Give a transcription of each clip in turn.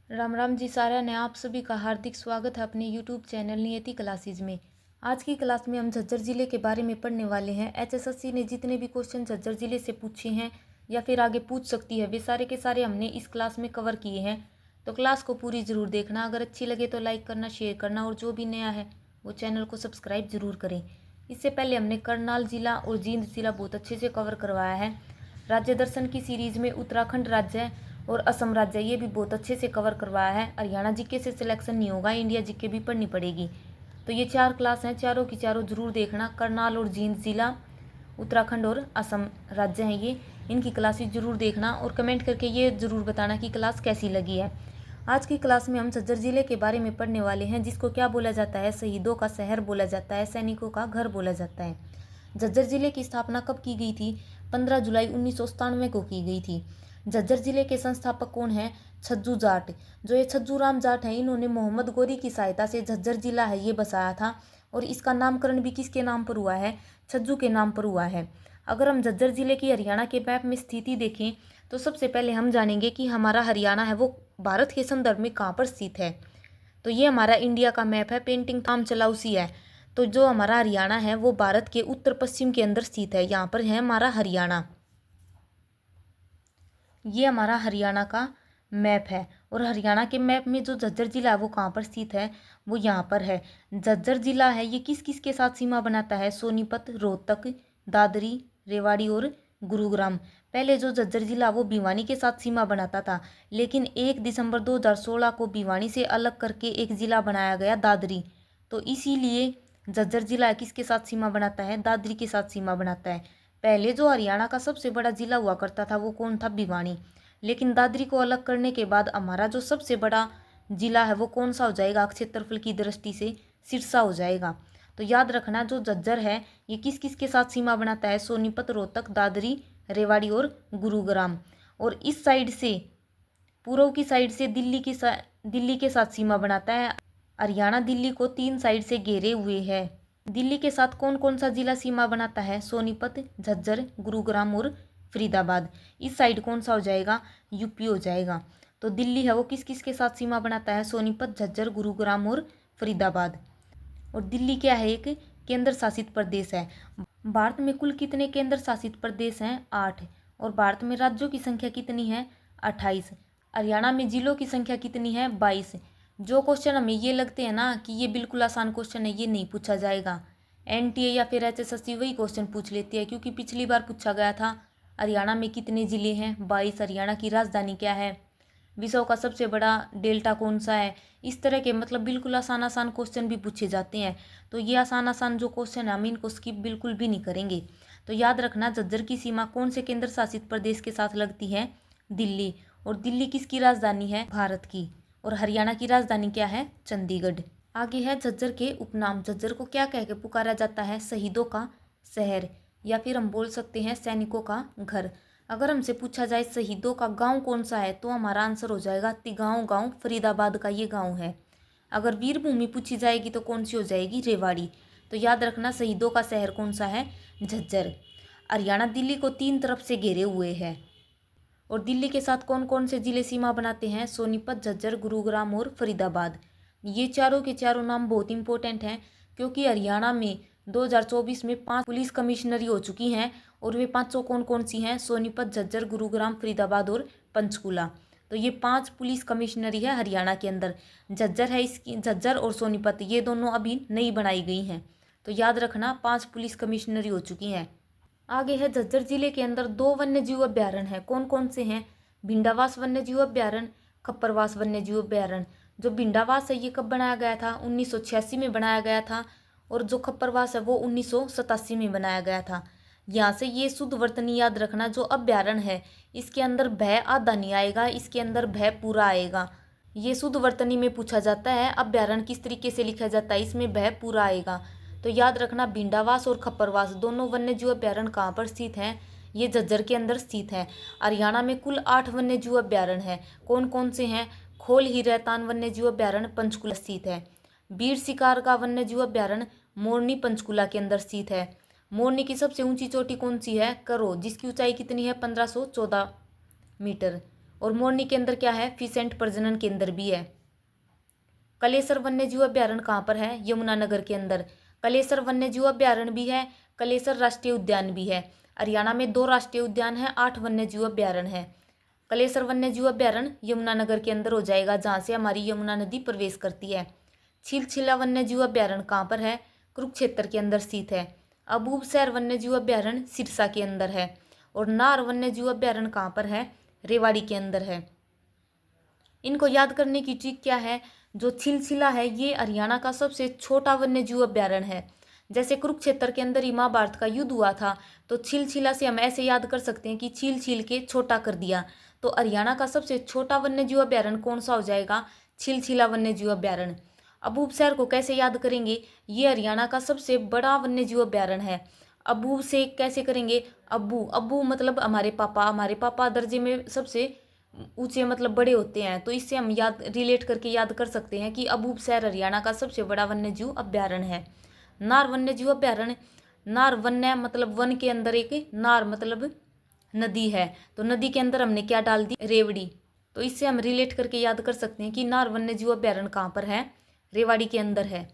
राम राम जी सारा ने आप सभी का हार्दिक स्वागत है अपने YouTube चैनल नियति क्लासेज में। आज की क्लास में हम झज्जर ज़िले के बारे में पढ़ने वाले हैं। HSSC ने जितने भी क्वेश्चन झज्जर ज़िले से पूछे हैं या फिर आगे पूछ सकती है वे सारे के सारे हमने इस क्लास में कवर किए हैं। तो क्लास को पूरी ज़रूर देखना। अगर अच्छी लगे तो लाइक करना, शेयर करना और जो भी नया है वो चैनल को सब्सक्राइब ज़रूर करें। इससे पहले हमने करनाल ज़िला और जींद ज़िला बहुत अच्छे से कवर करवाया है। राज्य दर्शन की सीरीज़ में उत्तराखंड राज्य और असम राज्य ये भी बहुत अच्छे से कवर करवाया है। हरियाणा जीके से सिलेक्शन नहीं होगा, इंडिया जीके भी पढ़नी पड़ेगी। तो ये 4 क्लास हैं, चारों की चारों जरूर देखना। करनाल और जींद जिला, उत्तराखंड और असम राज्य हैं ये, इनकी क्लासेस जरूर देखना और कमेंट करके ये जरूर बताना कि क्लास कैसी लगी है। आज की क्लास में हम झज्जर जिले के बारे में पढ़ने वाले हैं, जिसको क्या बोला जाता है, शहीदों का शहर बोला जाता है, सैनिकों का घर बोला जाता है। झज्जर जिले की स्थापना कब की गई थी? 15 जुलाई 1997 को की गई थी। झज्जर जिले के संस्थापक कौन है? छज्जू जाट। जो ये छज्जू राम जाट हैं, इन्होंने मोहम्मद गोरी की सहायता से झज्जर जिला है ये बसाया था और इसका नामकरण भी किसके नाम पर हुआ है? छज्जू के नाम पर हुआ है। अगर हम झज्जर जिले की हरियाणा के मैप में स्थिति देखें तो सबसे पहले हम जानेंगे कि हमारा हरियाणा है वो भारत के संदर्भ में कहाँ पर स्थित है। तो ये हमारा इंडिया का मैप है, पेंटिंग काम चलाउसी है। तो जो हमारा हरियाणा है वो भारत के उत्तर पश्चिम के अंदर स्थित है। यहाँ पर है हमारा हरियाणा, ये हमारा हरियाणा का मैप है। और हरियाणा के मैप में जो झज्जर जिला है वो कहाँ पर स्थित है? वो यहाँ पर है। झज्जर जिला है ये किस किस के साथ सीमा बनाता है? सोनीपत, रोहतक, दादरी, रेवाड़ी और गुरुग्राम। पहले जो झज्जर जिला वो भिवानी के साथ सीमा बनाता था, लेकिन 1 दिसंबर 2016 को भिवानी से अलग करके एक जिला बनाया गया, दादरी। तो इसीलिए झज्जर जिला किसके साथ सीमा बनाता है? दादरी के साथ सीमा बनाता है। पहले जो हरियाणा का सबसे बड़ा जिला हुआ करता था वो कौन था? भिवानी। लेकिन दादरी को अलग करने के बाद हमारा जो सबसे बड़ा जिला है वो कौन सा हो जाएगा? क्षेत्रफल की दृष्टि से सिरसा हो जाएगा। तो याद रखना, जो झज्जर है ये किस किस के साथ सीमा बनाता है? सोनीपत, रोहतक, दादरी, रेवाड़ी और गुरुग्राम। और इस साइड से, पूर्व की साइड से दिल्ली के साथ सीमा बनाता है। हरियाणा दिल्ली को 3 साइड से घेरे हुए है। दिल्ली के साथ कौन कौन सा जिला सीमा बनाता है? सोनीपत, झज्जर, गुरुग्राम और फरीदाबाद। इस साइड कौन सा हो जाएगा? यूपी हो जाएगा। तो दिल्ली है वो किस किस के साथ सीमा बनाता है? सोनीपत, झज्जर, गुरुग्राम और फरीदाबाद। और दिल्ली क्या है? एक केंद्र शासित प्रदेश है। भारत में कुल कितने केंद्र शासित प्रदेश हैं? 8। और भारत में राज्यों की संख्या कितनी है? 28। हरियाणा में जिलों की संख्या कितनी है? 22। जो क्वेश्चन हमें ये लगते हैं ना कि ये बिल्कुल आसान क्वेश्चन है, ये नहीं पूछा जाएगा। एनटीए या फिर HSSC वही क्वेश्चन पूछ लेती है, क्योंकि पिछली बार पूछा गया था हरियाणा में कितने जिले हैं? 22। हरियाणा की राजधानी क्या है? विश्व का सबसे बड़ा डेल्टा कौन सा है? इस तरह के मतलब बिल्कुल आसान आसान क्वेश्चन भी पूछे जाते हैं। तो ये आसान आसान जो क्वेश्चन है हम इनको स्किप बिल्कुल भी नहीं करेंगे। तो याद रखना, झज्जर की सीमा कौन से केंद्र शासित प्रदेश के साथ लगती है? दिल्ली। और दिल्ली किसकी राजधानी है? भारत की। और हरियाणा की राजधानी क्या है? चंडीगढ़। आगे है झज्जर के उपनाम। झज्जर को क्या कह के पुकारा जाता है? शहीदों का शहर, या फिर हम बोल सकते हैं सैनिकों का घर। अगर हमसे पूछा जाए शहीदों का गांव कौन सा है, तो हमारा आंसर हो जाएगा तिगांव गांव, फरीदाबाद का ये गांव है। अगर वीरभूमि पूछी जाएगी तो कौन सी हो जाएगी? रेवाड़ी। तो याद रखना, शहीदों का शहर कौन सा है? झज्जर। हरियाणा दिल्ली को 3 तरफ से घेरे हुए है। और दिल्ली के साथ कौन कौन से जिले सीमा बनाते हैं? सोनीपत, झज्जर, गुरुग्राम और फरीदाबाद। ये चारों के चारों नाम बहुत इंपॉर्टेंट हैं, क्योंकि हरियाणा में 2024 में 5 पुलिस कमिश्नरी हो चुकी हैं। और वे 5 कौन कौन सी हैं? सोनीपत, झज्जर, गुरुग्राम, फरीदाबाद और पंचकुला। तो ये 5 पुलिस कमिश्नरी है हरियाणा के अंदर। झज्जर है इसकी, झज्जर और सोनीपत ये दोनों अभी नई बनाई गई हैं। तो याद रखना, 5 पुलिस कमिश्नरी हो चुकी हैं। आगे है झज्जर जिले के अंदर 2 वन्यजीव अभ्यारण्य हैं। कौन कौन से हैं? भिंडावास वन्यजीव अभ्यारण्य, खप्परवास वन्यजीव अभ्यारण्य। जो भिंडावास है ये कब बनाया गया था? 1986 में बनाया गया था। और जो खप्परवास है वो 1987 में बनाया गया था। यहाँ से ये शुद्ध वर्तनी याद रखना, जो अभ्यारण्य है इसके अंदर भय आधा नहीं आएगा, इसके अंदर भय पूरा आएगा। ये शुद्ध वर्तनी में पूछा जाता है अभ्यारण्य किस तरीके से लिखा जाता है, इसमें भय पूरा आएगा। तो याद रखना, भिंडावास और खप्परवास दोनों वन्यजीव अभ्यारण्य कहाँ पर स्थित हैं? ये झज्जर के अंदर स्थित है। हरियाणा में कुल 8 वन्यजीव अभ्यारण्य हैं। कौन कौन से हैं? खोल ही रहतान वन्यजीव अभ्यारण्य पंचकुला स्थित है। बीर शिकार का वन्यजीव अभ्यारण्य मोरनी पंचकुला के अंदर स्थित है। मोरनी की सबसे ऊंची चोटी कौन सी है? करो, जिसकी ऊंचाई कितनी है? 1514 मीटर। और मोरनी के अंदर क्या है, फिश एंड प्रजनन केंद्र भी है। कलेसर वन्यजीव अभ्यारण्य कहाँ पर है, यमुनानगर के अंदर। कलेसर वन्यजीव अभ्यारण्य भी है, कलेसर राष्ट्रीय उद्यान भी है। हरियाणा में 2 राष्ट्रीय उद्यान है, 8 वन्यजीव अभ्यारण्य है। कलेसर वन्यजीव अभ्यारण्य यमुनानगर के अंदर हो जाएगा, जहाँ से हमारी यमुना नदी प्रवेश करती है। छिलछिला वन्यजीव अभ्यारण्य कहाँ पर है, कुरुक्षेत्र के अंदर स्थित है। अबूबसैर वन्यजीव अभ्यारण्य सिरसा के अंदर है। और नार वन्यजीव अभ्यारण्य कहाँ पर है, रेवाड़ी के अंदर है। इनको याद करने की ट्रिक क्या है, जो छिलछिला है ये हरियाणा का सबसे छोटा वन्यजीव अभ्यारण्य है। जैसे कुरुक्षेत्र के अंदर ही महाभारत का युद्ध हुआ था, तो छिलछिला से हम ऐसे याद कर सकते हैं कि छील छील के छोटा कर दिया। तो हरियाणा का सबसे छोटा वन्यजीव अभ्यारण्य कौन सा हो जाएगा, छिलछिला वन्यजीव अभ्यारण्य। अबूबसैर को कैसे याद करेंगे, ये हरियाणा का सबसे बड़ा वन्यजीव अभ्यारण्य है। अबू से कैसे करेंगे, अब्बू, अब्बू मतलब हमारे पापा, हमारे पापा दर्जे में सबसे ऊंचे मतलब बड़े होते हैं, तो इससे हम याद रिलेट करके याद कर सकते हैं कि अबूबसैर हरियाणा का सबसे बड़ा वन्यजीव अभ्यारण्य है। नार वन्यजीव अभ्यारण्य, नार वन्य मतलब वन के अंदर एक, नार मतलब नदी है, तो नदी के अंदर हमने क्या डाल दी, रेवड़ी। तो इससे हम रिलेट करके याद कर सकते हैं कि नार वन्यजीव अभ्यारण्य कहाँ पर है, रेवाड़ी के अंदर है।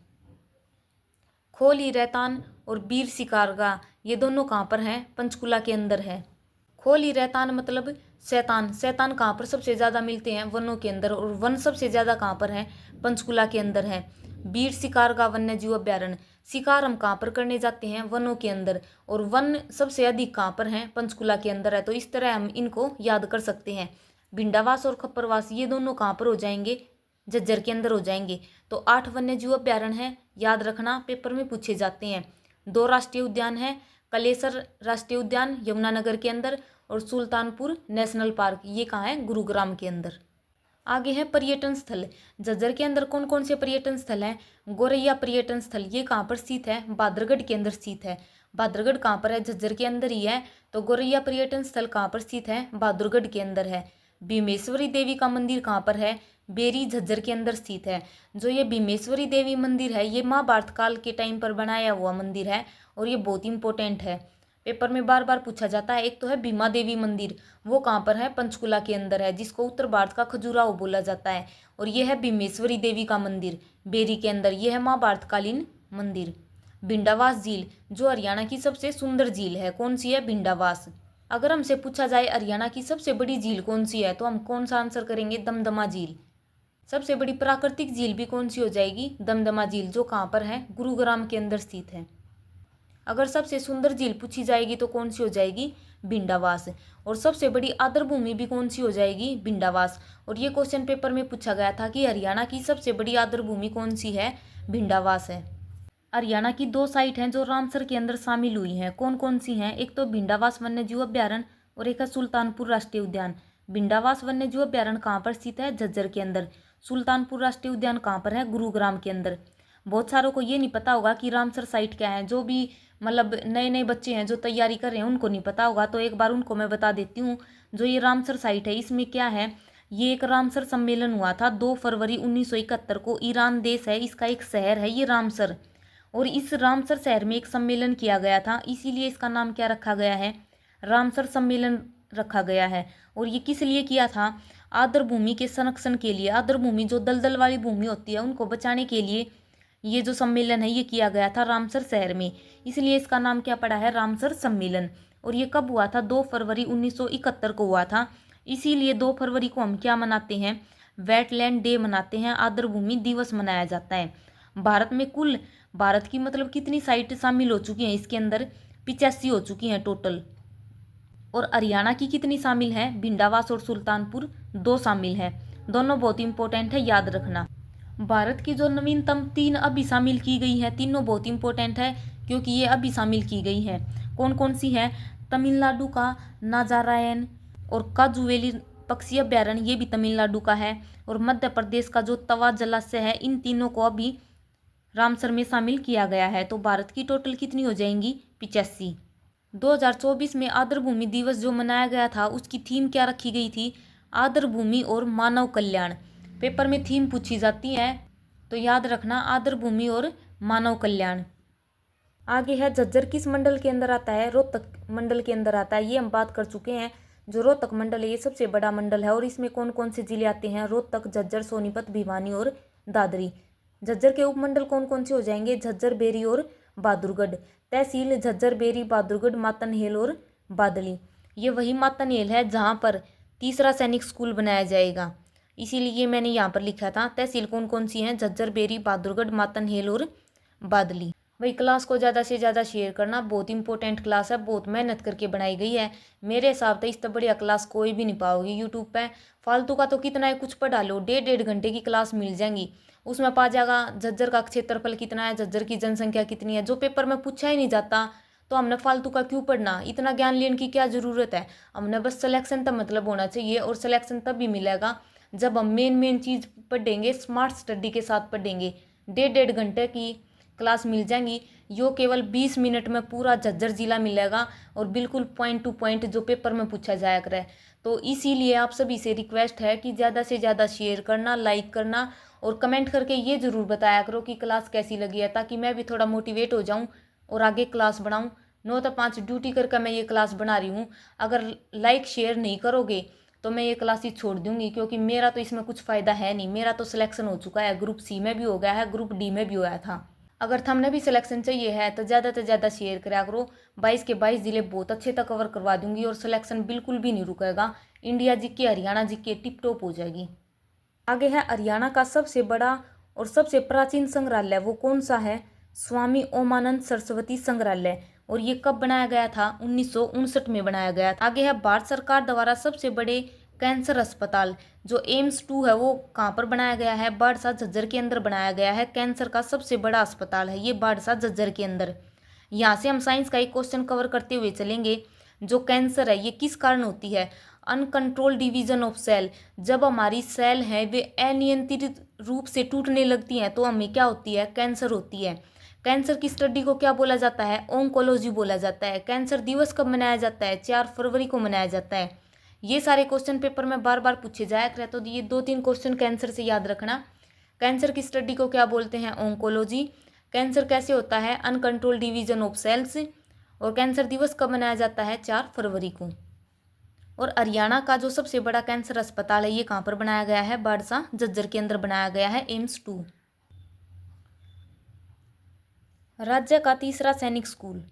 खोली रैतान और बीर सिकारगा ये दोनों कहाँ पर हैं, पंचकुला के अंदर है। खोली रैतान मतलब शैतान, शैतान कहाँ पर सबसे ज़्यादा मिलते हैं, वनों के अंदर, और वन सबसे ज़्यादा कहाँ पर है, पंचकुला के अंदर है। बीर सिकारगा वन्यजीव अभ्यारण्य, शिकार हम कहाँ पर करने जाते हैं, वनों के अंदर, और वन सबसे अधिक कहाँ पर हैं, पंचकुला के अंदर है। तो इस तरह हम इनको याद कर सकते हैं। भिंडावास और खप्परवास ये दोनों कहाँ पर हो जाएंगे, झज्जर के अंदर हो जाएंगे। तो 8 वन्यजीव अभ्यारण्य है, याद रखना, पेपर में पूछे जाते हैं। 2 राष्ट्रीय उद्यान है, कलेसर राष्ट्रीय उद्यान यमुनानगर के अंदर, और सुल्तानपुर नेशनल पार्क ये कहाँ है, गुरुग्राम के अंदर। आगे है पर्यटन स्थल। झज्जर के अंदर कौन कौन से पर्यटन स्थल हैं, गोरैया पर्यटन स्थल ये कहाँ पर स्थित है, बादरगढ़ के अंदर स्थित है। बादरगढ़ कहाँ पर है, झज्जर के अंदर ही है। तो गोरैया पर्यटन स्थल कहाँ पर स्थित है, बहादुरगढ़ के अंदर है। भीमेश्वरी देवी का मंदिर कहाँ पर है, बेरी झज्जर के अंदर स्थित है। जो ये भीमेश्वरी देवी मंदिर है ये महाभारत काल के टाइम पर बनाया हुआ मंदिर है, और ये बहुत इंपॉर्टेंट है, पेपर में बार बार पूछा जाता है। एक तो है भीमा देवी मंदिर, वो कहाँ पर है, पंचकुला के अंदर है, जिसको उत्तर भारत का खजुराहो बोला जाता है। और ये है भीमेश्वरी देवी का मंदिर, बेरी के अंदर, ये है महाभारतकालीन मंदिर। भिंडावास झील जो हरियाणा की सबसे सुंदर झील है, कौन सी है, भिंडावास। अगर हमसे पूछा जाए हरियाणा की सबसे बड़ी झील कौन सी है, तो हम कौन सा आंसर करेंगे, दमदमा झील। सबसे बड़ी प्राकृतिक झील भी कौन सी हो जाएगी, दमदमा झील, जो कहाँ पर है, गुरुग्राम के अंदर स्थित है। अगर सबसे सुंदर झील पूछी जाएगी तो कौन सी हो जाएगी, भिंडावास। और सबसे बड़ी आर्द्र भूमि भी कौन सी हो जाएगी, भिंडावास। और ये क्वेश्चन पेपर में पूछा गया था कि हरियाणा की सबसे बड़ी आर्द्र भूमि कौन सी है, भिंडावास है। हरियाणा की 2 साइट हैं जो रामसर के अंदर शामिल हुई हैं, कौन कौन सी हैं, एक तो भिंडावास वन्यजीव अभ्यारण्य और एक है सुल्तानपुर राष्ट्रीय उद्यान। भिंडावास वन्यजीव अभ्यारण्य कहाँ पर स्थित है, झज्जर के अंदर। सुल्तानपुर राष्ट्रीय उद्यान कहाँ पर है, गुरुग्राम के अंदर। बहुत सारों को ये नहीं पता होगा कि रामसर साइट क्या है, जो भी मतलब नए नए बच्चे हैं जो तैयारी कर रहे हैं उनको नहीं पता होगा, तो एक बार उनको मैं बता देती हूँ। जो ये रामसर साइट है इसमें क्या है, ये एक रामसर सम्मेलन हुआ था 2 फरवरी 1971 को, ईरान देश है, इसका एक शहर है ये रामसर। और इस रामसर शहर में एक सम्मेलन किया गया था, इसीलिए इसका नाम क्या रखा गया है, रामसर सम्मेलन रखा गया है। और ये किस लिए किया था, आर्द्र भूमि के संरक्षण के लिए। आर्द्र भूमि जो दलदल वाली भूमि होती है उनको बचाने के लिए ये जो सम्मेलन है ये किया गया था रामसर शहर में, इसलिए इसका नाम क्या पड़ा है, रामसर सम्मेलन। और ये कब हुआ था, 2 फरवरी 1971 को हुआ था। इसीलिए 2 फरवरी को हम क्या मनाते हैं, वेटलैंड डे मनाते हैं, आर्द्र भूमि दिवस मनाया जाता है। भारत में कुल, भारत की मतलब कितनी साइट शामिल हो चुकी हैं इसके अंदर, 85 हो चुकी हैं टोटल। और हरियाणा की कितनी शामिल है, भिंडावास और सुल्तानपुर 2 शामिल हैं। दोनों बहुत इंपॉर्टेंट है, याद रखना। भारत की जो नवीनतम 3 अभी शामिल की गई हैं, तीनों बहुत इंपॉर्टेंट है क्योंकि ये अभी शामिल की गई हैं। कौन कौन सी हैं, तमिलनाडु का नाजारायण और काजुवेली पक्षी अभ्यारण्य ये भी तमिलनाडु का है, और मध्य प्रदेश का जो तवा जलाशय है, इन तीनों को अभी रामसर में शामिल किया गया है। तो भारत की टोटल कितनी हो जाएंगी, 85। 2024 में आर्द्र भूमि दिवस जो मनाया गया था उसकी थीम क्या रखी गई थी, आर्द्र भूमि और मानव कल्याण। पेपर में थीम पूछी जाती है तो याद रखना, आर्द्र भूमि और मानव कल्याण। आगे है झज्जर किस मंडल के अंदर आता है, रोहतक मंडल के अंदर आता है, ये हम बात कर चुके हैं। जो रोहतक मंडल है ये सबसे बड़ा मंडल है और इसमें कौन कौन से जिले आते हैं? रोहतक, झज्जर, सोनीपत, भिवानी और दादरी। झज्जर के उपमंडल कौन कौन से हो जाएंगे? झज्जर, बेरी और बहादुरगढ़। तहसील झज्जर, बेरी, बहादुरगढ़, मातनहेल और बादली। ये वही मातनहेल है जहाँ पर तीसरा सैनिक स्कूल बनाया जाएगा, इसीलिए मैंने यहाँ पर लिखा था। तहसील कौन कौन सी हैं? झज्जर, बेरी, बहादुरगढ़, मातनहेल और बादली। वही क्लास को ज़्यादा से ज़्यादा शेयर करना, बहुत इंपॉर्टेंट क्लास है, बहुत मेहनत करके बनाई गई है। मेरे हिसाब से इससे बढ़िया क्लास कोई भी नहीं पाओगे यूट्यूब पे। फालतू का तो कितना है, कुछ पढ़ा लो, 1.5 घंटे की क्लास मिल जाएंगी, उसमें पा जाएगा झज्जर का क्षेत्रफल कितना है, झज्जर की जनसंख्या कितनी है, जो पेपर में पूछा ही नहीं जाता। तो हमने फालतू का क्यों पढ़ना, इतना ज्ञान लेने की क्या ज़रूरत है। हमने बस सिलेक्शन तक मतलब होना चाहिए, और सिलेक्शन तब भी मिलेगा जब हम मेन मेन चीज़ पढ़ेंगे, स्मार्ट स्टडी के साथ पढ़ेंगे। 1.5 घंटे की क्लास मिल जाएंगी, यो केवल 20 मिनट में पूरा झज्जर जिला मिलेगा, और बिल्कुल पॉइंट टू पॉइंट जो पेपर में पूछा जाया करे। तो इसीलिए आप सभी से रिक्वेस्ट है कि ज़्यादा से ज़्यादा शेयर करना, लाइक करना, और कमेंट करके ये ज़रूर बताया करो कि क्लास कैसी लगी है, ताकि मैं भी थोड़ा मोटिवेट हो जाऊँ और आगे क्लास बढ़ाऊँ। 9 से 5 ड्यूटी करके मैं ये क्लास बना रही हूँ। अगर लाइक शेयर नहीं करोगे तो मैं ये क्लास ही छोड़ दूंगी, क्योंकि मेरा तो इसमें कुछ फ़ायदा है नहीं। मेरा तो सिलेक्शन हो चुका है, ग्रुप सी में भी हो गया है, ग्रुप डी में भी होया था। अगर थमने भी सिलेक्शन चाहिए है तो ज़्यादा से ज़्यादा शेयर करा करो। 22 के 22 ज़िले बहुत अच्छे तक कवर करवा दूंगी, और सिलेक्शन बिल्कुल भी नहीं रुकेगा। India GK, Haryana GK tip top हो जाएगी। आगे है हरियाणा का सबसे बड़ा और सबसे प्राचीन संग्रहालय, वो कौन सा है? स्वामी ओमानंद सरस्वती संग्रहालय। और ये कब बनाया गया था? 1959 में बनाया गया था। आगे है भारत सरकार द्वारा सबसे बड़े कैंसर अस्पताल, जो एम्स 2 है, वो कहाँ पर बनाया गया है? बाड़सा, झज्जर के अंदर बनाया गया है। कैंसर का सबसे बड़ा अस्पताल है ये बाड़सा, झज्जर के अंदर। यहाँ से हम साइंस का एक क्वेश्चन कवर करते हुए चलेंगे। जो कैंसर है ये किस कारण होती है? Uncontrol division of cell. जब हमारी सेल है वे अनियंत्रित रूप से टूटने लगती हैं तो हमें क्या होती है? कैंसर होती है। कैंसर की स्टडी को क्या बोला जाता है? ओंकोलॉजी बोला जाता है। कैंसर दिवस कब मनाया जाता है? 4 फरवरी को मनाया जाता है। ये सारे क्वेश्चन पेपर में बार बार पूछे जाया करे, तो ये 2-3 क्वेश्चन कैंसर से याद रखना। कैंसर की स्टडी को क्या बोलते हैं? ओंकोलॉजी। कैंसर कैसे होता है? Uncontrol division of cells. और कैंसर दिवस कब मनाया जाता है? 4 फरवरी को। और हरियाणा का जो सबसे बड़ा कैंसर अस्पताल है ये कहाँ पर बनाया गया है? बाड़सा, झज्जर के अंदर बनाया गया है, एम्स 2। राज्य का तीसरा सैनिक स्कूल,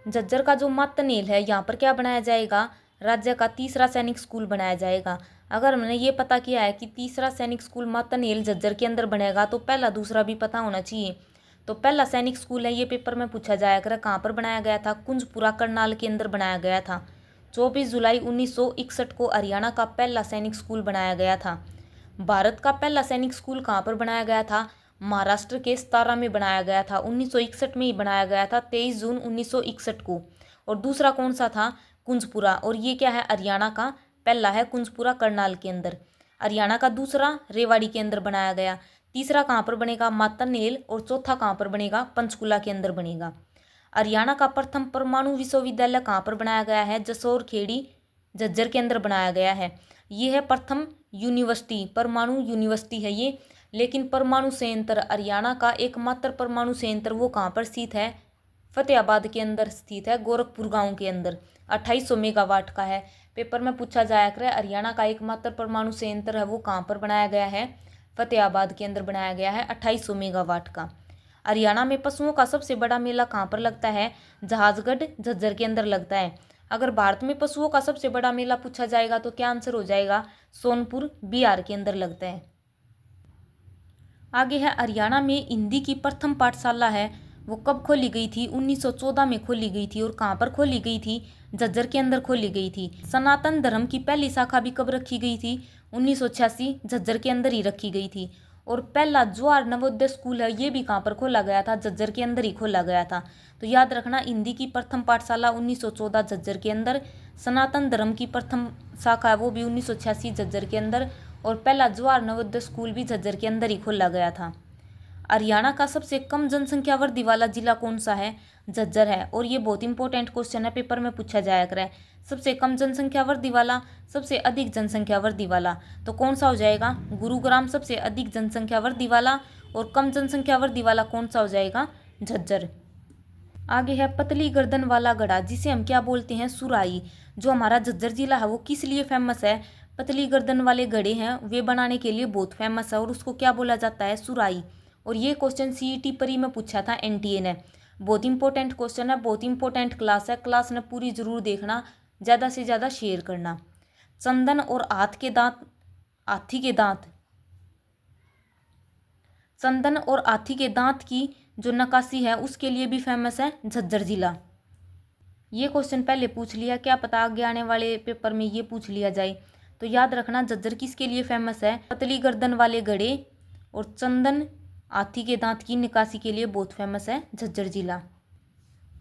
झज्जर का जो मातनेल है यहाँ पर क्या बनाया जाएगा? राज्य का तीसरा सैनिक स्कूल बनाया जाएगा। अगर हमने ये पता किया है कि तीसरा सैनिक स्कूल मातनेल झज्जर के अंदर बनेगा, तो पहला दूसरा भी पता होना चाहिए। तो पहला सैनिक स्कूल है, ये पेपर में पूछा जाया कर, कहाँ पर बनाया गया था? कुंजपुरा, करनाल के अंदर बनाया गया था। 24 जुलाई 1961 को हरियाणा का पहला सैनिक स्कूल बनाया गया था। भारत का पहला सैनिक स्कूल कहाँ पर बनाया गया था? महाराष्ट्र के सतारा में बनाया गया था। 1961 में ही बनाया गया था, 23 जून 1961 को। और दूसरा कौन सा था? कुंजपुरा। और ये क्या है? हरियाणा का पहला है कुंजपुरा, करनाल के अंदर। हरियाणा का दूसरा रेवाड़ी के अंदर बनाया गया। तीसरा कहाँ पर बनेगा? मातनेल। और चौथा कहाँ पर बनेगा? पंचकुला के अंदर बनेगा। हरियाणा का प्रथम परमाणु विश्वविद्यालय कहाँ पर बनाया गया है? जसोर खेड़ी, झज्जर के अंदर बनाया गया है। ये है प्रथम यूनिवर्सिटी, परमाणु यूनिवर्सिटी है ये। लेकिन परमाणु संयंत्र, हरियाणा का एकमात्र परमाणु संयंत्र, वो कहाँ पर स्थित है? फतेहाबाद के अंदर स्थित है, गोरखपुर गांव के अंदर। 2800 मेगावाट का है। पेपर में पूछा जाया करे हरियाणा का एकमात्र परमाणु संयंत्र है वो कहाँ पर बनाया गया है? फतेहाबाद के अंदर बनाया गया है, 2800 मेगावाट का। हरियाणा में पशुओं का सबसे बड़ा मेला कहाँ पर लगता है? जहाजगढ़, झज्जर के अंदर लगता है। अगर भारत में पशुओं का सबसे बड़ा मेला पूछा जाएगा तो क्या आंसर हो जाएगा? सोनपुर, बिहार के अंदर लगता है। आगे है हरियाणा में हिंदी की प्रथम पाठशाला है, वो कब खोली गई थी? 1914 में खोली गई थी। और कहाँ पर खोली गई थी? झज्जर के अंदर खोली गई थी। सनातन धर्म की पहली शाखा भी कब रखी गई थी? 1986, झज्जर के अंदर ही रखी गई थी। और पहला जवाहर नवोदय स्कूल है ये भी कहाँ पर खोला गया था? झज्जर के अंदर ही खोला गया था। तो याद रखना, हिंदी की प्रथम पाठशाला 1914 झज्जर के अंदर, सनातन धर्म की प्रथम शाखा है वो भी 1986 झज्जर के अंदर, और पहला जवाहर नवोदय स्कूल भी झज्जर के अंदर ही खोला गया था। हरियाणा का सबसे कम जनसंख्या वृद्धि वाला जिला कौन सा है? झज्जर है। और ये बहुत इंपॉर्टेंट क्वेश्चन है, पेपर में पूछा जाया करे। सबसे कम जनसंख्या वृद्धि वाला, सबसे अधिक जनसंख्या वृद्धि वाला, तो कौन सा हो जाएगा? गुरुग्राम सबसे अधिक जनसंख्या वृद्धि वाला, और कम जनसंख्या वृद्धि वाला कौन सा हो जाएगा? झज्जर। आगे है पतली गर्दन वाला घड़ा, जिसे हम क्या बोलते हैं, सुराही। जो हमारा झज्जर जिला है वो किस लिए फेमस है, पतली गर्दन वाले घड़े हैं वे बनाने के लिए बहुत फेमस है और उसको क्या बोला जाता है, सुराही। और ये क्वेश्चन सीईटी परी में पूछा था एनटीए ने। बहुत इंपॉर्टेंट क्वेश्चन है, बहुत इंपॉर्टेंट क्लास है, क्लास ने पूरी जरूर देखना, ज़्यादा से ज़्यादा शेयर करना। चंदन और हाथी के दांत, चंदन और हाथी के दांत की जो नक्काशी है उसके लिए भी फेमस है झज्जर जिला। ये क्वेश्चन पहले पूछ लिया, क्या पता आगे आने वाले पेपर में ये पूछ लिया जाए। तो याद रखना, झज्जर किसके लिए फेमस है, पतली गर्दन वाले घड़े और चंदन हाथी के दांत की निकासी के लिए बहुत फेमस है झज्जर जिला।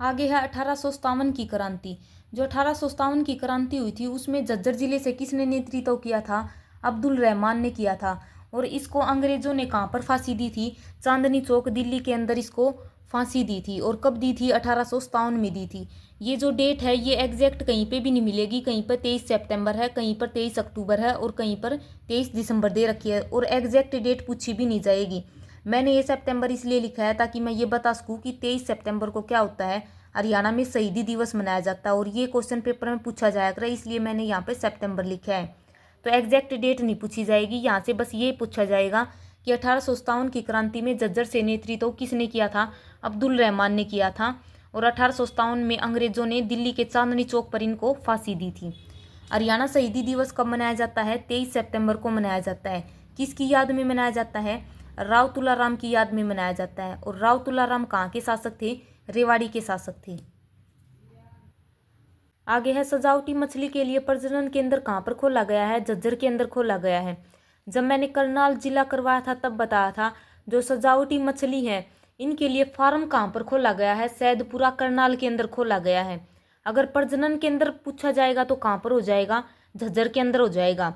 आगे है 1857 की क्रांति। जो 1857 की क्रांति हुई थी उसमें झज्जर जिले से किसने नेतृत्व किया था, अब्दुल रहमान ने किया था। और इसको अंग्रेजों ने कहाँ पर फांसी दी थी, चांदनी चौक दिल्ली के अंदर इसको फांसी दी थी। और कब दी थी, 1857 में दी थी। ये जो डेट है ये एग्जैक्ट कहीं पे भी नहीं मिलेगी, कहीं पर 23 सितंबर है, कहीं पर 23 अक्टूबर है और कहीं पर 23 दिसंबर दे रखी है। और एग्जैक्ट डेट पूछी भी नहीं जाएगी। मैंने ये सितंबर इसलिए लिखा है ताकि मैं ये बता सकूँ कि 23 सितंबर को क्या होता है, हरियाणा में शहीदी दिवस मनाया जाता है। और ये क्वेश्चन पेपर में पूछा जाया करे, इसलिए मैंने यहाँ पे सितंबर लिखा है। तो एग्जैक्ट डेट नहीं पूछी जाएगी, यहाँ से बस ये पूछा जाएगा कि 1857 की क्रांति में झज्जर से नेतृत्व किसने किया था, अब्दुल रहमान ने किया था। और 1857 में अंग्रेजों ने दिल्ली के चांदनी चौक पर इनको फांसी दी थी। हरियाणा शहीदी दिवस कब मनाया जाता है, 23 सितंबर को मनाया जाता है। किसकी याद में मनाया जाता है, राव तुलाराम की याद में मनाया जाता है। और राव तुलाराम कहाँ के शासक थे, रेवाड़ी के शासक थे। आगे है सजावटी मछली के लिए प्रजनन केंद्र कहाँ पर खोला गया है, झज्जर के अंदर खोला गया है। जब मैंने करनाल जिला करवाया था तब बताया था, जो सजावटी मछली है इनके लिए फार्म कहाँ पर खोला गया है, सैदपुरा करनाल के अंदर खोला गया है। अगर प्रजनन केंद्र पूछा जाएगा तो कहाँ पर हो जाएगा, झज्जर के अंदर हो जाएगा।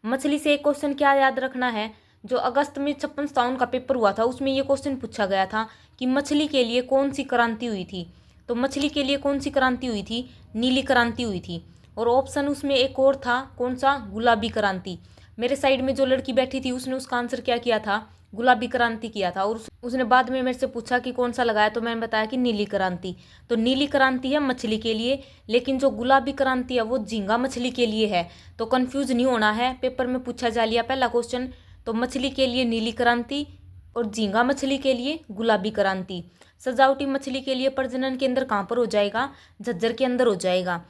मछली से एक क्वेश्चन क्या याद रखना है, जो अगस्त में 56-57 का पेपर हुआ था उसमें ये क्वेश्चन पूछा गया था कि मछली के लिए कौन सी क्रांति हुई थी। तो मछली के लिए कौन सी क्रांति हुई थी, नीली क्रांति हुई थी। और ऑप्शन उसमें एक और था, कौन सा, गुलाबी क्रांति। मेरे साइड में जो लड़की बैठी थी उसने उसका आंसर क्या किया था, गुलाबी क्रांति किया था। और उसने बाद में मेरे से पूछा कि कौन सा लगाया, तो मैंने बताया कि नीली क्रांति। तो नीली क्रांति है मछली के लिए, लेकिन जो गुलाबी क्रांति है वो झींगा मछली के लिए है। तो कंफ्यूज नहीं होना है, पेपर में पूछा जा लिया पहला क्वेश्चन। तो मछली के लिए नीली क्रांति और झींगा मछली के लिए गुलाबी क्रांति। सजावटी मछली के लिए प्रजनन केंद्र कहाँ पर हो जाएगा, झज्जर के अंदर हो जाएगा।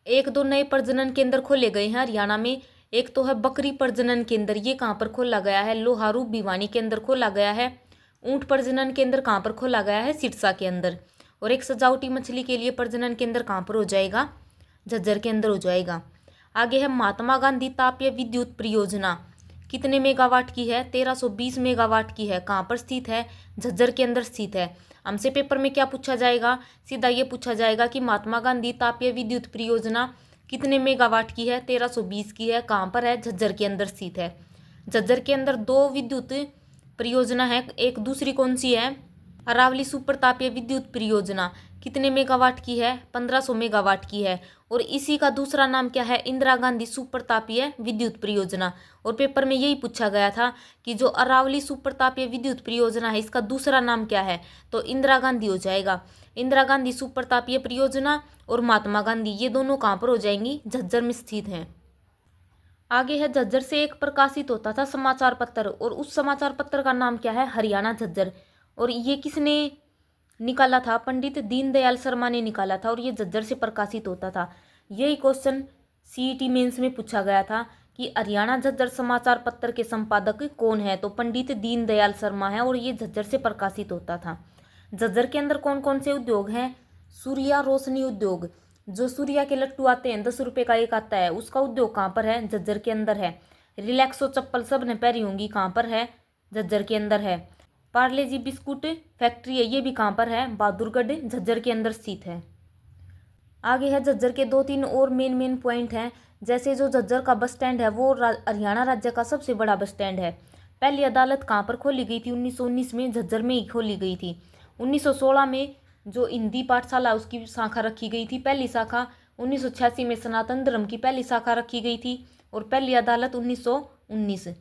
एक दो नए प्रजनन केंद्र खोले गए हैं हरियाणा में। एक तो है बकरी प्रजनन केंद्र, ये कहाँ पर खोला गया है, लोहारू भिवानी के अंदर खोला गया है। ऊंट प्रजनन केंद्र कहाँ पर खोला गया है, सिरसा के अंदर। और एक सजावटी मछली के लिए प्रजनन केंद्र कहाँ पर हो जाएगा, झज्जर के अंदर हो जाएगा। आगे है महात्मा गांधी तापीय विद्युत परियोजना, कितने मेगावाट की है, 1320 मेगावाट की है। कहाँ पर स्थित है, झज्जर के अंदर स्थित है। हमसे पेपर में क्या पूछा जाएगा, सीधा ये पूछा जाएगा कि महात्मा गांधी तापीय विद्युत परियोजना कितने मेगावाट की है, 1320 की है। कहाँ पर है, झज्जर के अंदर स्थित है। झज्जर के अंदर दो विद्युत परियोजना है, एक दूसरी कौन सी है, अरावली सुपर तापीय विद्युत परियोजना, कितने मेगावाट की है, 1500 मेगावाट की है। और इसी का दूसरा नाम क्या है, इंदिरा गांधी सुपर तापीय विद्युत परियोजना। और पेपर में यही पूछा गया था कि जो अरावली सुपर तापीय विद्युत परियोजना है इसका दूसरा नाम क्या है, तो इंदिरा गांधी हो जाएगा। इंदिरा गांधी सुपर तापीय परियोजना और महात्मा गांधी ये दोनों कहाँ पर हो जाएंगी, झज्जर में स्थित हैं। आगे है झज्जर से एक प्रकाशित होता था समाचार पत्र, और उस समाचार पत्र का नाम क्या है, हरियाणा झज्जर। और ये किसने निकाला था, पंडित दीनदयाल शर्मा ने निकाला था। और ये झज्जर से प्रकाशित होता था। यही क्वेश्चन सीईटी मेंस में पूछा गया था कि हरियाणा झज्जर समाचार पत्र के संपादक कौन है, तो पंडित दीनदयाल शर्मा है। और ये झज्जर से प्रकाशित होता था। झज्जर के अंदर कौन कौन से उद्योग हैं, सूर्या रोशनी उद्योग, जो सूर्या के लट्टू आते हैं 10 रुपये का एक आता है, उसका उद्योग कहाँ पर है, झज्जर के अंदर है। रिलैक्सो चप्पल सब ने पहनी होंगी, कहाँ पर है, झज्जर के अंदर है। पार्ले जी बिस्कुट फैक्ट्री है, ये भी कहाँ पर है, बहादुरगढ़ झज्जर के अंदर स्थित है। आगे है झज्जर के 2-3 और मेन पॉइंट हैं। जैसे जो झज्जर का बस स्टैंड है वो हरियाणा राज्य का सबसे बड़ा बस स्टैंड है। पहली अदालत कहाँ पर खोली गई थी, 1919 में झज्जर में ही खोली गई थी। 1916 में जो हिंदी पाठशाला उसकी शाखा रखी गई थी, पहली शाखा। 1986 में सनातन धर्म की पहली शाखा रखी गई थी। और पहली अदालत 1919।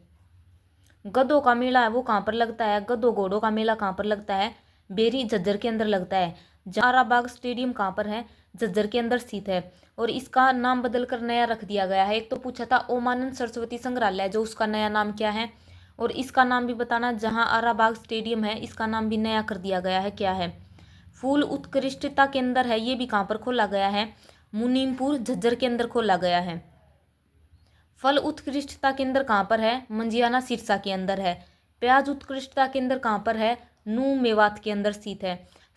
गधों का मेला है वो कहाँ पर लगता है, गधों घोड़ों का मेला कहाँ पर लगता है, बेरी झज्जर के अंदर लगता है। जाराबाग स्टेडियम कहाँ पर है? झज्जर के अंदर स्थित है और इसका नाम बदलकर नया रख दिया गया है। एक तो पूछा था ओमानंद सरस्वती संग्रहालय, जो उसका नया नाम क्या है, और इसका नाम भी बताना। जहां आराबाग स्टेडियम है इसका नाम भी नया कर दिया गया है, क्या है? फूल उत्कृष्टता केंद्र है, ये भी कहाँ पर खोला गया है? मुनीमपुर झज्जर के अंदर खोला गया है। फल उत्कृष्टता केंद्र कहाँ पर है? मंजियाना सिरसा के अंदर है। प्याज उत्कृष्टता केंद्र कहाँ पर है? नूह मेवात के अंदर स्थित है।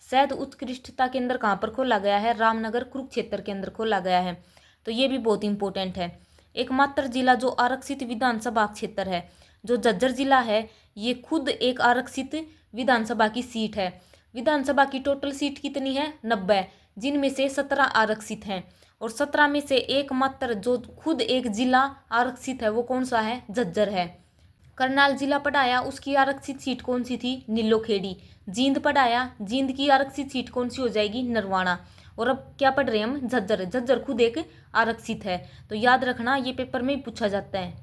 शहद उत्कृष्टता केंद्र कहाँ पर खोला गया है? रामनगर कुरुक्षेत्र के अंदर खोला गया है। तो ये भी बहुत इंपॉर्टेंट है। एकमात्र जिला जो आरक्षित विधानसभा क्षेत्र है, जो झज्जर जिला है, ये खुद एक आरक्षित विधानसभा की सीट है। विधानसभा की टोटल सीट कितनी है? 90, जिनमें से 17 आरक्षित हैं और 17 में से एकमात्र जो खुद एक जिला आरक्षित है वो कौन सा है? झज्जर है। करनाल जिला पढ़ाया, उसकी आरक्षित सीट कौन सी थी? नीलोखेड़ी। जींद पढ़ाया, जींद की आरक्षित सीट कौन सी हो जाएगी? नरवाना। और अब क्या पढ़ रहे हैं हम? झज्जर। झज्जर खुद एक आरक्षित है, तो याद रखना, ये पेपर में पूछा जाता है।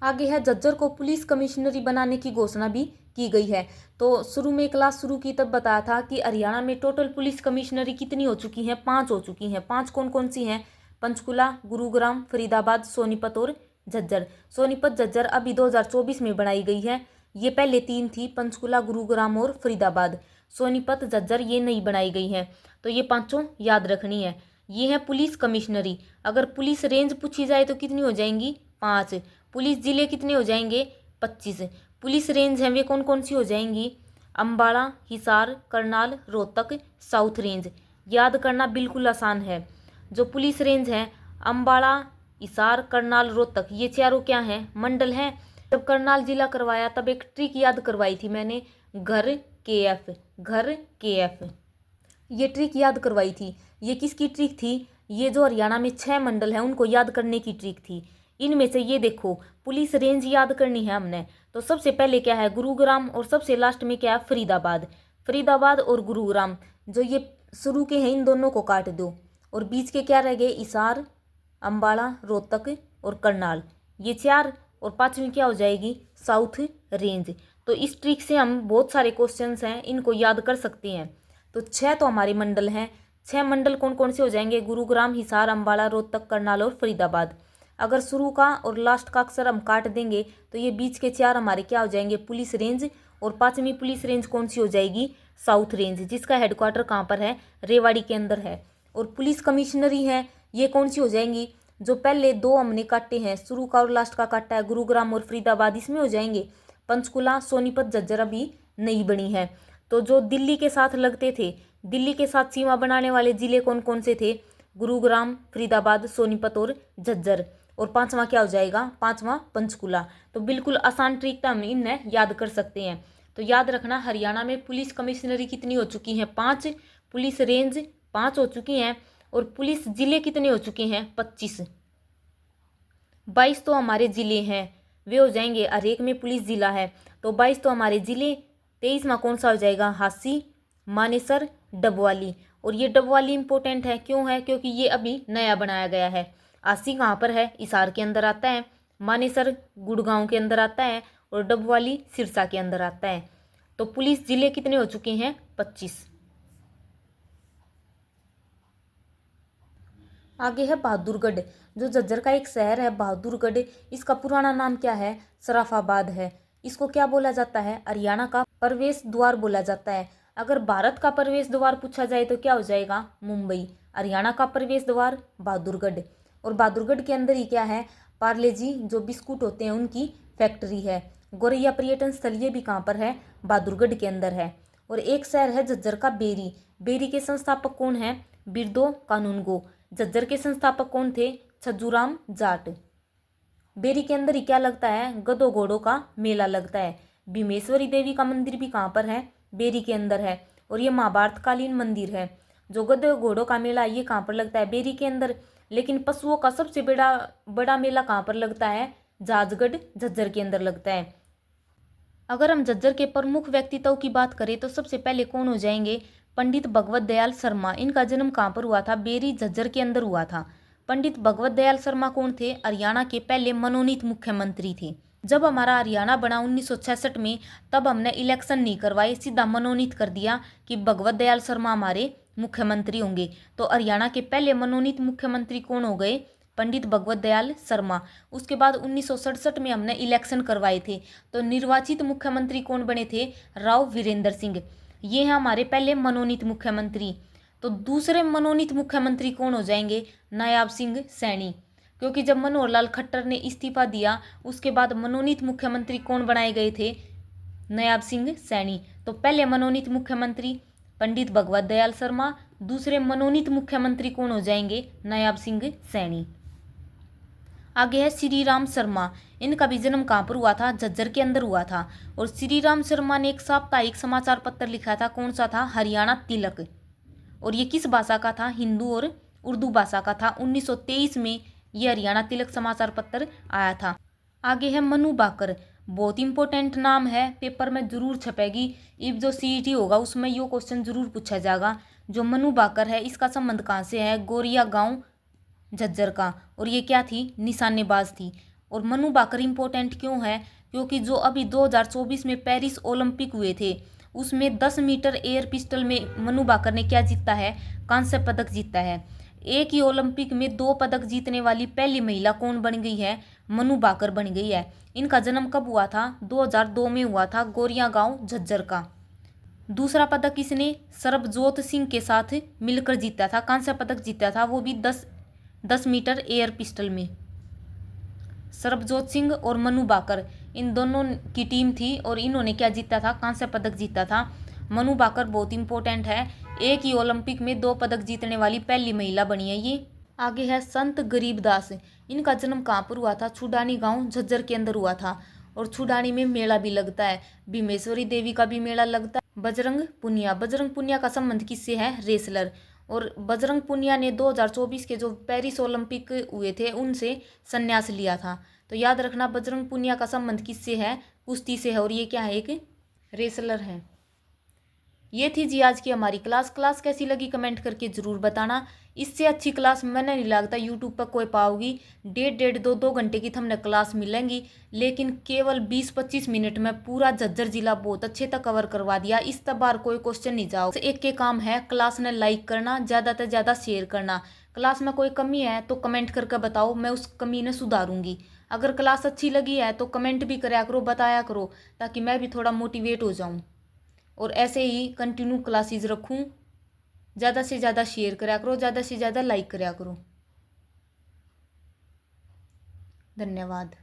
आगे है, झज्जर को पुलिस कमिश्नरी बनाने की घोषणा भी की गई है। तो शुरू में क्लास शुरू की तब बताया था कि हरियाणा में टोटल पुलिस कमिश्नरी कितनी हो चुकी हैं? 5 हो चुकी हैं। 5 कौन कौन सी हैं? पंचकुला, गुरुग्राम, फरीदाबाद, सोनीपत और झज्जर। सोनीपत झज्जर अभी 2024 में बनाई गई है। ये पहले 3 थी, पंचकुला, गुरुग्राम और फरीदाबाद। सोनीपत झज्जर ये नहीं बनाई गई है, तो ये 5 याद रखनी है। ये है पुलिस कमिश्नरी। अगर पुलिस रेंज पूछी जाए तो कितनी हो जाएंगी? 5। पुलिस जिले कितने हो जाएंगे? 25। पुलिस रेंज हैं वे कौन कौन सी हो जाएंगी? Ambala, Hisar, Karnal, Rohtak, south range. याद करना बिल्कुल आसान है। जो पुलिस रेंज है, अम्बाड़ा, हिसार, करनाल, रोहतक, ये चारों क्या हैं? मंडल हैं। जब करनाल जिला करवाया तब एक ट्रिक याद करवाई थी मैंने, घर के एफ। घर के एफ, ये ट्रिक याद करवाई थी। ये किसकी ट्रिक थी? ये जो हरियाणा में 6 मंडल हैं उनको याद करने की ट्रिक थी। इनमें से ये देखो, पुलिस रेंज याद करनी है हमने, तो सबसे पहले क्या है? गुरुग्राम, और सबसे लास्ट में क्या है? फरीदाबाद। फरीदाबाद और गुरुग्राम, जो ये शुरू के हैं इन दोनों को काट दो, और बीच के क्या रह गए? हिसार, अम्बाड़ा, रोहतक और करनाल, ये 4, और 5वीं क्या हो जाएगी? South range. तो इस ट्रिक से हम बहुत सारे क्वेश्चंस हैं इनको याद कर सकते हैं। तो 6 तो हमारे मंडल हैं। 6 मंडल कौन कौन से हो जाएंगे? गुरुग्राम, हिसार, अम्बाड़ा, रोहतक, करनाल और फरीदाबाद। अगर शुरू का और लास्ट का अक्षर हम काट देंगे तो ये बीच के 4 हमारे क्या हो जाएंगे? Police range. और 5वीं पुलिस रेंज कौन सी हो जाएगी? साउथ रेंज, जिसका हेडक्वार्टर कहाँ पर है? रेवाड़ी के अंदर है। और पुलिस कमिश्नरी है, ये कौन सी हो जाएंगी? जो पहले 2 हमने काटे हैं, शुरू का और लास्ट का काटा है, गुरुग्राम और फरीदाबाद, इसमें हो जाएंगे। पंचकुला, सोनीपत, झज्जर अभी नहीं बनी है। तो जो दिल्ली के साथ लगते थे, दिल्ली के साथ सीमा बनाने वाले जिले कौन कौन से थे? गुरुग्राम, फरीदाबाद, सोनीपत और झज्जर। और 5वां क्या हो जाएगा? 5वां पंचकुला। तो बिल्कुल आसान ट्रिक था, हम इन्हें याद कर सकते हैं। तो याद रखना, हरियाणा में पुलिस कमिश्नरी कितनी हो चुकी हैं? 5। पुलिस रेंज 5 हो चुकी हैं। और पुलिस जिले कितने हो चुके हैं? 25। 22 तो हमारे जिले हैं, वे हो जाएंगे, हर एक में पुलिस जिला है, तो 22 तो हमारे जिले। 23वां कौन सा हो जाएगा? हासी, मानेसर, डबवाली। और ये डबवाली इंपॉर्टेंट है, क्यों है? क्योंकि ये अभी नया बनाया गया है। हासी कहाँ पर है? हिसार के अंदर आता है। मानेसर गुड़गांव के अंदर आता है। और डबवाली सिरसा के अंदर आता है। तो पुलिस जिले कितने हो चुके हैं? 25। आगे है बहादुरगढ़, जो झज्जर का एक शहर है बहादुरगढ़। इसका पुराना नाम क्या है? सराफाबाद है। इसको क्या बोला जाता है? हरियाणा का प्रवेश द्वार बोला जाता है। अगर भारत का प्रवेश द्वार पूछा जाए तो क्या हो जाएगा? मुंबई। हरियाणा का प्रवेश द्वार बहादुरगढ़। और बहादुरगढ़ के अंदर ही क्या है? पार्ले जी जो बिस्कुट होते हैं उनकी फैक्ट्री है। गोरैया पर्यटन स्थल ये भी कहाँ पर है? बहादुरगढ़ के अंदर है। और एक शहर है झज्जर का बेरी। बेरी के संस्थापक कौन है? बिरदो कानूनगो। झज्जर के संस्थापक कौन थे? छज्जूराम जाट। बेरी के अंदर ही क्या लगता है? गधों घोड़ों का मेला लगता है। भीमेश्वरी देवी का मंदिर भी कहाँ पर है? बेरी के अंदर है। और ये महाभारतकालीन मंदिर है। जो गधों घोड़ों का मेला ये कहाँ पर लगता है? बेरी के अंदर। लेकिन पशुओं का सबसे बड़ा मेला कहाँ पर लगता है? जाजगढ़ झज्जर के अंदर लगता है। अगर हम झज्जर के प्रमुख व्यक्तित्व की बात करें तो सबसे पहले कौन हो जाएंगे? पंडित भगवत दयाल शर्मा। इनका जन्म कहाँ पर हुआ था? बेरी झज्जर के अंदर हुआ था। पंडित भगवत दयाल शर्मा कौन थे? हरियाणा के पहले मनोनीत मुख्यमंत्री थे। जब हमारा हरियाणा बना 1966 में, तब हमने इलेक्शन नहीं करवाए, सीधा मनोनीत कर दिया कि भगवत दयाल शर्मा हमारे मुख्यमंत्री होंगे। तो हरियाणा के पहले मनोनीत मुख्यमंत्री कौन हो गए? पंडित भगवत दयाल शर्मा। उसके बाद 1967 में हमने इलेक्शन करवाए थे, तो निर्वाचित मुख्यमंत्री कौन बने थे? राव वीरेंद्र सिंह। ये हैं हमारे पहले मनोनीत मुख्यमंत्री। तो दूसरे मनोनीत मुख्यमंत्री कौन हो जाएंगे? नायाब सिंह सैनी, क्योंकि जब मनोहर लाल खट्टर ने इस्तीफा दिया, उसके बाद मनोनीत मुख्यमंत्री कौन बनाए गए थे? नायाब सिंह सैनी। तो पहले मनोनीत मुख्यमंत्री पंडित भगवत दयाल शर्मा, दूसरे मनोनीत मुख्यमंत्री कौन हो जाएंगे? नायाब सिंह सैनी। आगे है श्री राम शर्मा। इनका भी जन्म कहाँ पर हुआ था? झज्जर के अंदर हुआ था। और श्री राम शर्मा ने एक साप्ताहिक समाचार पत्र लिखा था, कौन सा था? हरियाणा तिलक। और ये किस भाषा का था? हिंदू और उर्दू भाषा का था। 1923 में ये हरियाणा तिलक समाचार पत्र आया था। आगे है मनु बाकर। बहुत इंपॉर्टेंट नाम है, पेपर में जरूर छपेगी। इब जो सीईटी होगा उसमें ये क्वेश्चन जरूर पूछा जाएगा। जो मनु बाकर है, इसका संबंध कहाँ से है? गोरिया गांव झज्जर का। और ये क्या थी? निशानेबाज थी। और मनु बाकर इंपॉर्टेंट क्यों है? क्योंकि जो अभी 2024 में पेरिस ओलंपिक हुए थे, उसमें 10 मीटर एयर पिस्टल में मनु बाकर ने क्या जीता है? कांस्य पदक जीता है। एक ही ओलंपिक में 2 पदक जीतने वाली पहली महिला कौन बन गई है? मनु बाकर बन गई है। इनका जन्म कब हुआ था? 2002 में हुआ था, गोरिया गांव झज्जर का। दूसरा पदक किसने? सरबजोत सिंह के साथ मिलकर जीता था, कांस्य पदक जीता था, वो भी 10 मीटर एयर पिस्टल में। सरबजोत सिंह और मनु बाकर, इन दोनों की टीम थी और इन्होंने क्या जीता था? कांस्य पदक जीता था। मनु बाकर बहुत इंपॉर्टेंट है, एक ही ओलंपिक में 2 पदक जीतने वाली पहली महिला बनी है ये। आगे है संत गरीबदास। इनका जन्म कहाँ पर हुआ था? छुडानी गांव झज्जर के अंदर हुआ था। और छुडानी में मेला भी लगता है, भीमेश्वरी देवी का भी मेला लगता है। बजरंग पुनिया का संबंध किससे है? रेसलर। और बजरंग पुनिया ने 2024 के जो पेरिस ओलंपिक हुए थे उनसे संन्यास लिया था। तो याद रखना, बजरंग पुनिया का संबंध किससे है? कुश्ती से है। और ये क्या है? एक रेसलर है। ये थी जी आज की हमारी क्लास कैसी लगी कमेंट करके ज़रूर बताना। इससे अच्छी क्लास मैंने नहीं लगता यूट्यूब पर कोई पाओगी। 1.5-2 घंटे की तो हमने क्लास मिलेंगी, लेकिन केवल 20-25 मिनट में पूरा झज्जर जिला बहुत अच्छे तक कवर करवा दिया। इस बार कोई क्वेश्चन नहीं जाओ। एक के काम है क्लास ने लाइक करना, ज़्यादा से ज़्यादा शेयर करना। क्लास में कोई कमी है तो कमेंट करके बताओ, मैं उस कमी ने सुधारूंगी। अगर क्लास अच्छी लगी है तो कमेंट भी कराया करो, बताया करो, ताकि मैं भी थोड़ा मोटिवेट हो जाऊँ और ऐसे ही कंटिन्यू क्लासेस रखूं। ज़्यादा से ज़्यादा शेयर करा करो, ज़्यादा से ज़्यादा लाइक करा करो। धन्यवाद।